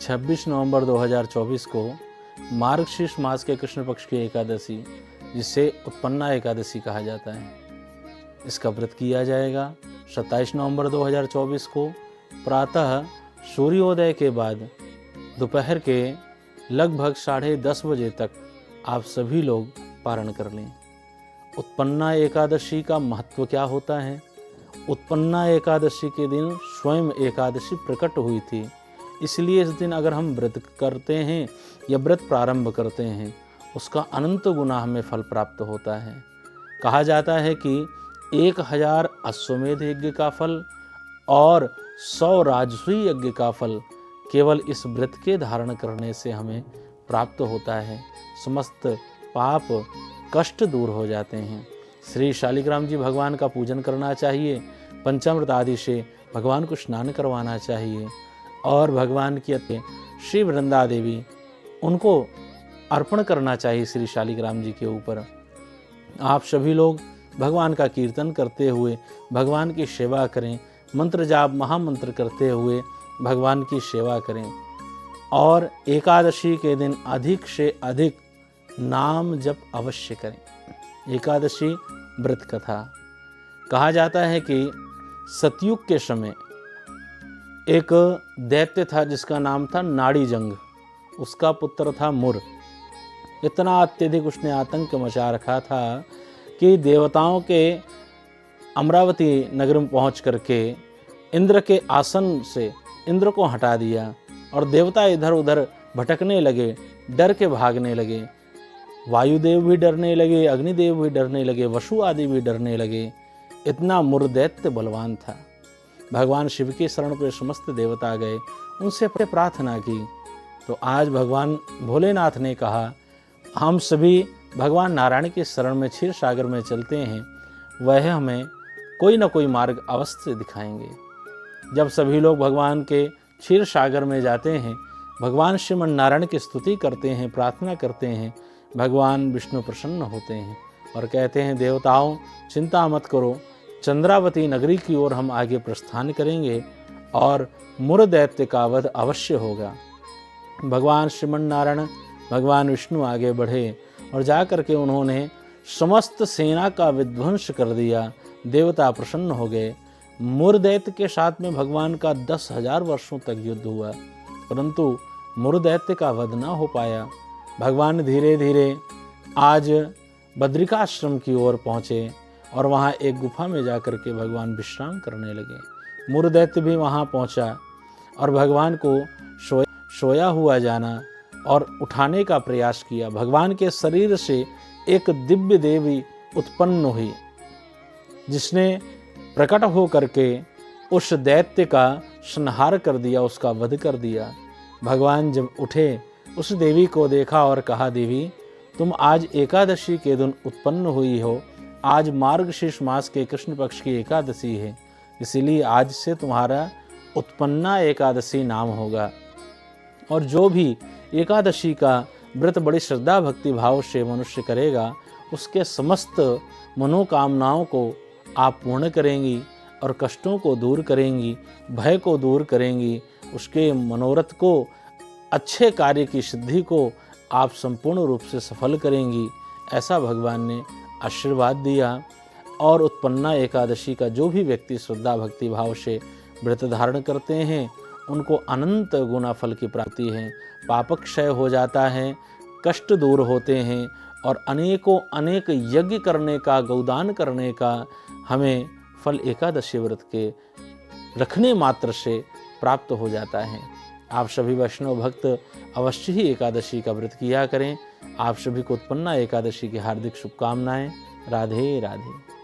26 नवंबर 2024 को मार्गशीर्ष मास के कृष्ण पक्ष की एकादशी, जिसे उत्पन्ना एकादशी कहा जाता है, इसका व्रत किया जाएगा। 27 नवंबर 2024 को प्रातः सूर्योदय के बाद दोपहर के लगभग 10:30 बजे तक आप सभी लोग पारण कर लें। उत्पन्ना एकादशी का महत्व क्या होता है? उत्पन्ना एकादशी के दिन स्वयं एकादशी प्रकट हुई थी, इसलिए इस दिन अगर हम व्रत करते हैं या व्रत प्रारंभ करते हैं, उसका अनंत गुना हमें फल प्राप्त होता है। कहा जाता है कि 1000 अश्वमेध यज्ञ का फल और 100 राजसूय यज्ञ का फल केवल इस व्रत के धारण करने से हमें प्राप्त होता है। समस्त पाप कष्ट दूर हो जाते हैं। श्री शालिग्राम जी भगवान का पूजन करना चाहिए। पंचामृत आदि से भगवान को स्नान करवाना चाहिए और भगवान की श्री वृंदा देवी, उनको अर्पण करना चाहिए श्री शालिग्राम जी के ऊपर। आप सभी लोग भगवान का कीर्तन करते हुए भगवान की सेवा करें, मंत्र जाप महामंत्र करते हुए भगवान की सेवा करें और एकादशी के दिन अधिक से अधिक नाम जप अवश्य करें। एकादशी व्रत कथा। कहा जाता है कि सतयुग के समय एक दैत्य था जिसका नाम था नाड़ीजंग। उसका पुत्र था मुर। इतना अत्यधिक उसने आतंक मचा रखा था कि देवताओं के अमरावती नगर में पहुंच करके इंद्र के आसन से इंद्र को हटा दिया और देवता इधर उधर भटकने लगे, डर के भागने लगे। वायुदेव भी डरने लगे, अग्निदेव भी डरने लगे, वसु आदि भी डरने लगे। इतना मुर दैत्य बलवान था। भगवान शिव की शरण पे समस्त देवता गए, उनसे प्रार्थना की तो आज भगवान भोलेनाथ ने कहा, हम सभी भगवान नारायण की शरण में क्षीर सागर में चलते हैं, वह हमें कोई ना कोई मार्ग अवश्य दिखाएंगे। जब सभी लोग भगवान के क्षीर सागर में जाते हैं, भगवान श्रीमन नारायण की स्तुति करते हैं, प्रार्थना करते हैं, भगवान विष्णु प्रसन्न होते हैं और कहते हैं, देवताओं चिंता मत करो, चंद्रावती नगरी की ओर हम आगे प्रस्थान करेंगे और मुर दैत्य का वध अवश्य होगा। भगवान श्रीमन नारायण भगवान विष्णु आगे बढ़े और जाकर के उन्होंने समस्त सेना का विध्वंस कर दिया। देवता प्रसन्न हो गए। मुर दैत्य के साथ में भगवान का 10,000 वर्षों तक युद्ध हुआ, परंतु मुर दैत्य का वध न हो पाया। भगवान धीरे धीरे आज बद्रिकाश्रम की ओर पहुँचे और वहाँ एक गुफा में जाकर के भगवान विश्राम करने लगे। मुर दैत्य भी वहाँ पहुँचा और भगवान को सोया हुआ जाना और उठाने का प्रयास किया। भगवान के शरीर से एक दिव्य देवी उत्पन्न हुई, जिसने प्रकट हो करके उस दैत्य का संहार कर दिया, उसका वध कर दिया। भगवान जब उठे, उस देवी को देखा और कहा, देवी तुम आज एकादशी के दिन उत्पन्न हुई हो। आज मार्गशीर्ष मास के कृष्ण पक्ष की एकादशी है, इसीलिए आज से तुम्हारा उत्पन्ना एकादशी नाम होगा। और जो भी एकादशी का व्रत बड़ी श्रद्धा भक्ति भाव से मनुष्य करेगा, उसके समस्त मनोकामनाओं को आप पूर्ण करेंगी और कष्टों को दूर करेंगी, भय को दूर करेंगी, उसके मनोरथ को, अच्छे कार्य की सिद्धि को आप संपूर्ण रूप से सफल करेंगी। ऐसा भगवान ने आशीर्वाद दिया। और उत्पन्ना एकादशी का जो भी व्यक्ति श्रद्धा भक्ति भाव से व्रत धारण करते हैं, उनको अनंत गुना फल की प्राप्ति है। पाप क्षय हो जाता है, कष्ट दूर होते हैं और अनेकों अनेक यज्ञ करने का, गौदान करने का हमें फल एकादशी व्रत के रखने मात्र से प्राप्त हो जाता है। आप सभी वैष्णव भक्त अवश्य ही एकादशी का व्रत किया करें। आप सभी को उत्पन्ना एकादशी की हार्दिक शुभकामनाएं। राधे राधे।